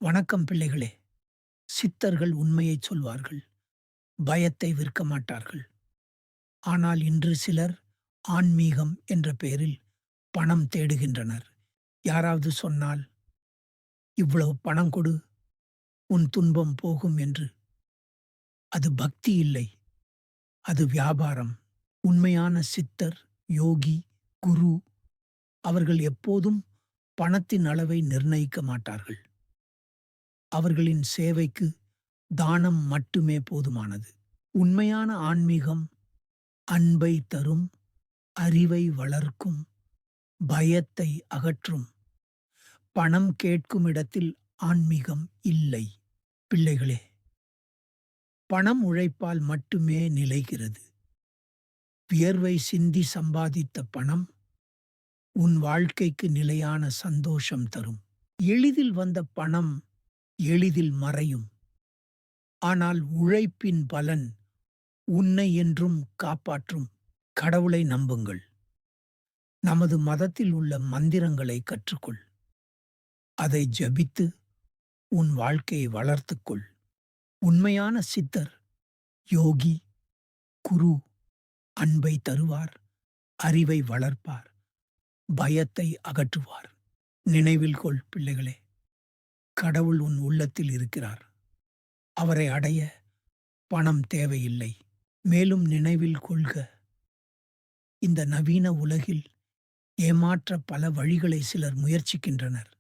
வணக்கம் பிள்ளைகளே. சித்தர்கள் உண்மையைச் சொல்வார்கள். பயத்தை விற்க மாட்டார்கள். ஆனால் இன்று சிலர் ஆன்மீகம் என்ற பெயரில் பணம் தேடுகின்றனர். யாராவது சொன்னால், "இவ்வளவு பணம் கொடு, உன் துன்பம் போகும்" என்று. அது பக்தி இல்லை. அது வியாபாரம். உண்மையான சித்தர், யோகி, குரு அவர்கள் எப்போதும் பணத்தின் அளவை நிர்ணயிக்க மாட்டார்கள். அவர்களின் சேவைக்கு தானம் மட்டுமே போதுமானது. உண்மையான ஆன்மீகம் அன்பை தரும், அறிவை வளர்க்கும், பயத்தை அகற்றும். பணம் கேட்கும் இடத்தில் ஆன்மீகம் இல்லை. பிள்ளைகளே, பணம் உழைப்பால் மட்டுமே நிலைக்கிறது. வியர்வை சிந்தி சம்பாதித்த பணம் உன் வாழ்க்கைக்கு நிலையான சந்தோஷம் தரும். எளிதில் வந்த பணம் எளிதில் மறையும். ஆனால் உழைப்பின் பலன் உன்னை என்றும் காப்பாற்றும். கடவுளை நம்புங்கள். நமது மதத்தில் உள்ள மந்திரங்களை கற்றுக்கொள். அதை ஜபித்து உன் வாழ்க்கையை வளர்த்துக்கொள். உண்மையான சித்தர், யோகி, குரு அன்பை தருவார், அறிவை வளர்ப்பார், பயத்தை அகற்றுவார். நினைவில் கொள் பிள்ளைகளே, கடவுள் உன் உள்ளத்தில் இருக்கிறார். அவரை அடைய பணம் தேவையில்லை. மேலும் நினைவில் கொள்க, இந்த நவீன உலகில் ஏமாற்ற பல வழிகளை சிலர் முயற்சிக்கின்றனர்.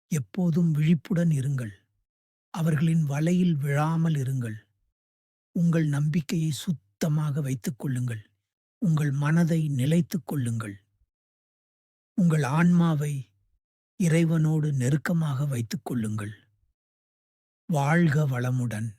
எப்போதும் விழிப்புடன் இருங்கள். அவர்களின் வலையில் விழாமல் இருங்கள். உங்கள் நம்பிக்கையை சுத்தமாக வைத்துக் கொள்ளுங்கள். உங்கள் மனதை நிலைத்துக் கொள்ளுங்கள். உங்கள் ஆன்மாவை இறைவனோடு நெருக்கமாக வைத்துக் கொள்ளுங்கள். வாழ்க வளமுடன்.